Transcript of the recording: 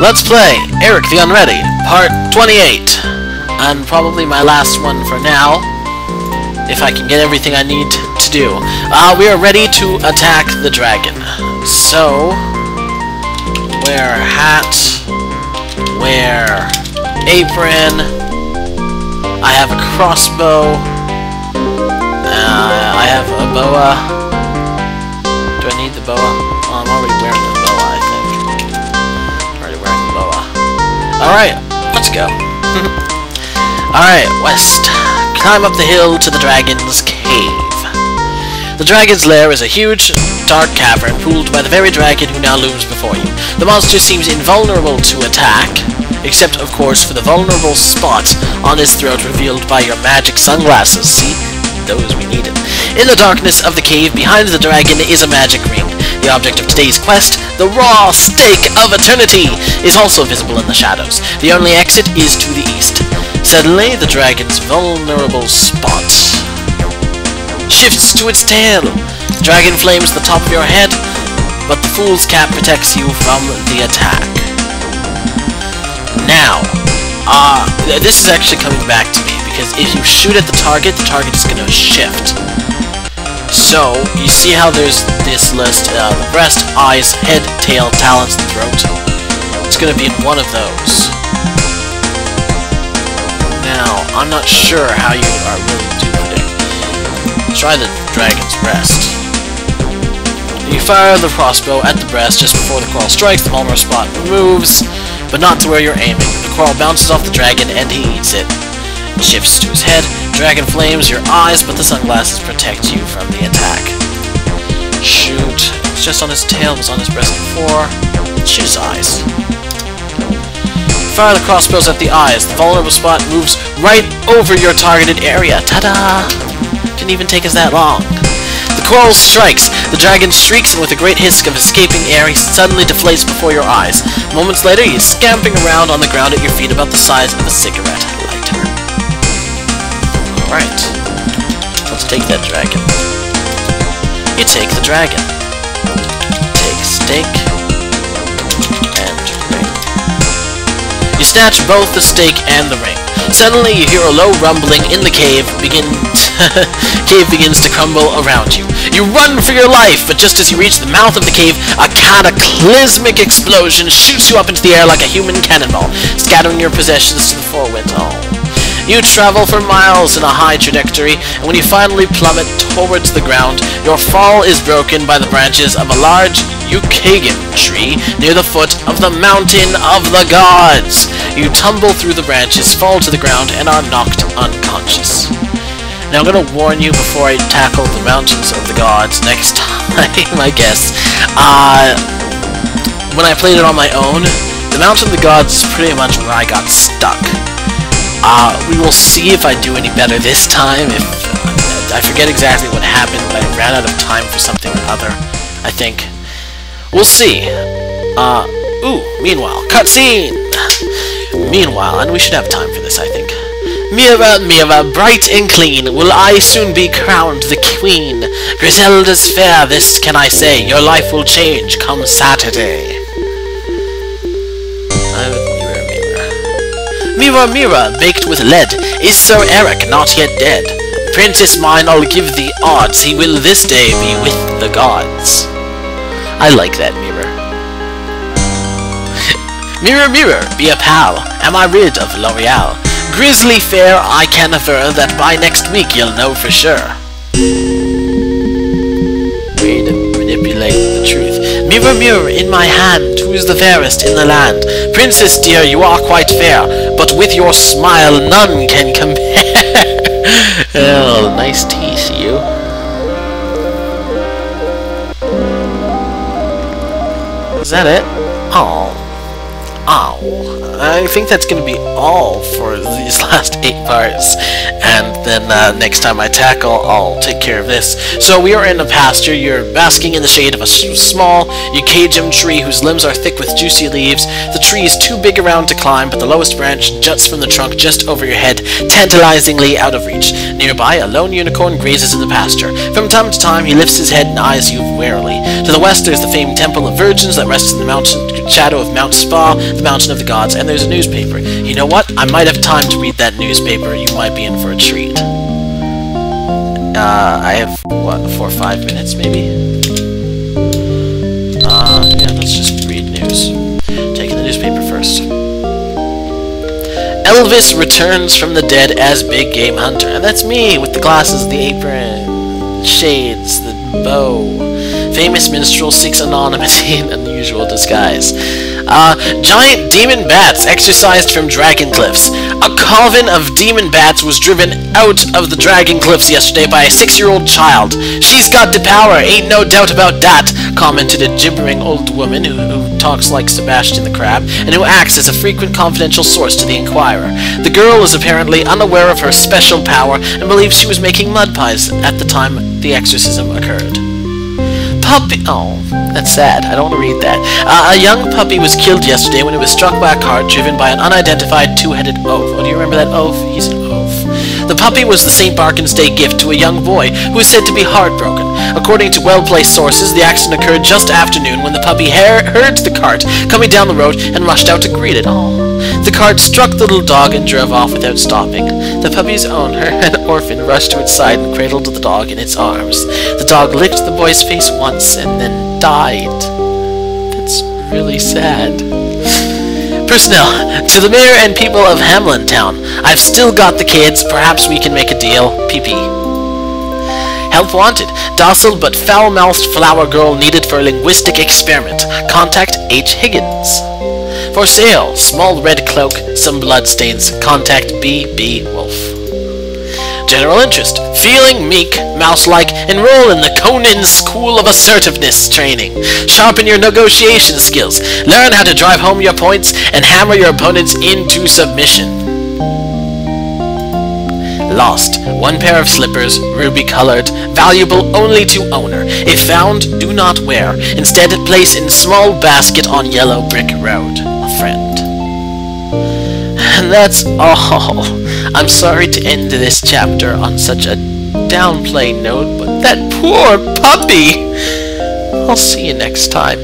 Let's play Eric the Unready, part 28. And probably my last one for now, if I can get everything I need to do. We are ready to attack the dragon. So, wear hat, wear apron, I have a crossbow, I have a boa. Do I need the boa? Oh, I'm already wearing the boa, I think. I'm already wearing the boa. Alright, let's go. Alright, west. Climb up the hill to the dragon's cave. The dragon's lair is a huge, dark cavern ruled by the very dragon who now looms before you. The monster seems invulnerable to attack, except, of course, for the vulnerable spot on his throat revealed by your magic sunglasses. See? Those we needed. In the darkness of the cave behind the dragon is a magic ring. The object of today's quest, the raw steak of eternity, is also visible in the shadows. The only exit is to the east. Suddenly, the dragon's vulnerable spot shifts to its tail. The dragon flames the top of your head, but the fool's cap protects you from the attack. Now, this is actually coming back to me, because if you shoot at the target is going to shift. So, you see how there's this list, the breast, eyes, head, tail, talons, and throat? It's going to be in one of those. Now, I'm not sure how you are really doing it. Try the dragon's breast. You fire the crossbow at the breast just before the coral strikes, the vulnerable spot moves, but not to where you're aiming. The coral bounces off the dragon and he eats it. It shifts to his head. Dragon flames your eyes, but the sunglasses protect you from the attack. Shoot. It's just on his tail, it was on his breast before. Shoot his eyes. Fire the crossbows at the eyes. The vulnerable spot moves right over your targeted area. Ta-da! Didn't even take us that long. The coral strikes. The dragon shrieks, and with a great hiss of escaping air, he suddenly deflates before your eyes. Moments later, he is scampering around on the ground at your feet about the size of a cigarette lighter. Alright. Let's take that dragon. You take the dragon. Take steak. And ring. You snatch both the steak and the ring. Suddenly you hear a low rumbling in the cave begins to crumble around you. You run for your life, but just as you reach the mouth of the cave, a cataclysmic explosion shoots you up into the air like a human cannonball, scattering your possessions to the four winds. You travel for miles in a high trajectory, and when you finally plummet towards the ground, your fall is broken by the branches of a large Yukagan tree near the foot of the Mountain of the Gods. You tumble through the branches, fall to the ground, and are knocked unconscious. Now I'm going to warn you before I tackle the Mountains of the Gods next time, I guess. When I played it on my own, the Mountain of the Gods is pretty much where I got stuck. We will see if I do any better this time. If I forget exactly what happened, but I ran out of time for something or other, I think. We'll see. Meanwhile, cutscene! Meanwhile, and we should have time for this, I think. Mira, Mira, bright and clean, will I soon be crowned the queen. Griselda's fair, this can I say, your life will change come Saturday. Mira, Mira, baked with lead, is Sir Eric not yet dead? Princess mine, I'll give thee odds, he will this day be with the gods. I like that, Mirror. Mirror, mirror, be a pal, am I rid of L'Oreal? Grizzly fair, I can aver that by next week you'll know for sure. Way to manipulate the truth. Mirror, mirror, in my hand, who's the fairest in the land? Princess dear, you are quite fair, but with your smile none can compare. Oh, nice teeth, you. Is that it? Oh. Ow. I think that's going to be all for these last 8 parts. And then next time I tackle, I'll take care of this. So we are in a pasture. You're basking in the shade of a small Yukagan tree whose limbs are thick with juicy leaves. The tree is too big around to climb, but the lowest branch juts from the trunk just over your head, tantalizingly out of reach. Nearby, a lone unicorn grazes in the pasture. From time to time, he lifts his head and eyes you warily. To the west, there's the famed Temple of Virgins that rests in the mountain shadow of Mount Spa, the mountain of the gods, and there's a newspaper. You know what? I might have time to read that newspaper. You might be in for a treat. I have, what, 4 or 5 minutes, maybe? Yeah, let's just read news. Taking the newspaper first. Elvis returns from the dead as big game hunter. And that's me, with the glasses, the apron, shades, the bow. Famous minstrel seeks anonymity in unusual disguise. Giant demon bats exorcised from dragon cliffs. A coven of demon bats was driven out of the dragon cliffs yesterday by a 6-year-old child. She's got the power, ain't no doubt about that, commented a gibbering old woman who talks like Sebastian the Crab, and who acts as a frequent confidential source to the Inquirer. The girl is apparently unaware of her special power and believes she was making mud pies at the time the exorcism occurred. Puppy. Oh, that's sad. I don't want to read that. A young puppy was killed yesterday when it was struck by a cart driven by an unidentified two-headed oaf. Oh, do you remember that oaf? He's an oaf. The puppy was the St. Barkin's Day gift to a young boy who is said to be heartbroken. According to well-placed sources, the accident occurred just afternoon when the puppy heard the cart coming down the road and rushed out to greet it. Oh. The cart struck the little dog and drove off without stopping. The puppy's owner, an orphan, rushed to its side and cradled the dog in its arms. The dog licked the boy's face once and then died. That's really sad. Personnel. To the mayor and people of Hamlin Town. I've still got the kids. Perhaps we can make a deal. PP. Help wanted. Docile but foul-mouthed flower girl needed for a linguistic experiment. Contact H. Higgins. For sale, small red cloak, some bloodstains. Contact B.B. Wolf. General interest. Feeling meek, mouse-like, enroll in the Conan School of Assertiveness training. Sharpen your negotiation skills. Learn how to drive home your points and hammer your opponents into submission. Lost. 1 pair of slippers, ruby-colored, valuable only to owner. If found, do not wear. Instead, place in small basket on yellow brick road. A friend. And that's all. I'm sorry to end this chapter on such a downplay note, but that poor puppy! I'll see you next time.